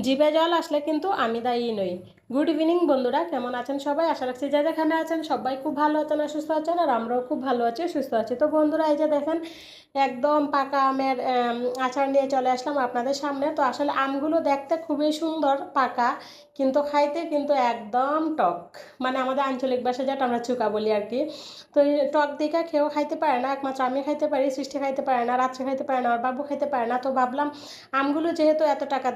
জিভে জল আসলে কিন্তু আমি দায়ী নই। গুড ইভিনিং বন্ধুরা, কেমন আছেন সবাই? আশা রাখছি যে যেখানে আছেন সবাই খুব ভালো আছেন আর সুস্থ আছেন, আর আমরাও খুব ভালো আছি সুস্থ আছি। তো বন্ধুরা, এই যে দেখেন একদম পাকা আমের আচার নিয়ে চলে আসলাম আপনাদের সামনে। তো আসলে আমগুলো দেখতে খুবই সুন্দর পাকা, কিন্তু খাইতে কিন্তু একদম টক। মানে আমাদের আঞ্চলিক ভাষায় যেটা আমরা চুকা বলি আর কি। তো এই টক দিকে কেউ খাইতে পারে না, একমাত্র আমি খাইতে পারি, সৃষ্টি খাইতে পারে না, রাত্রে খাইতে পারে না, আর বাবু খাইতে পারে না। তো ভাবলাম আমগুলো যেহেতু এত টাকা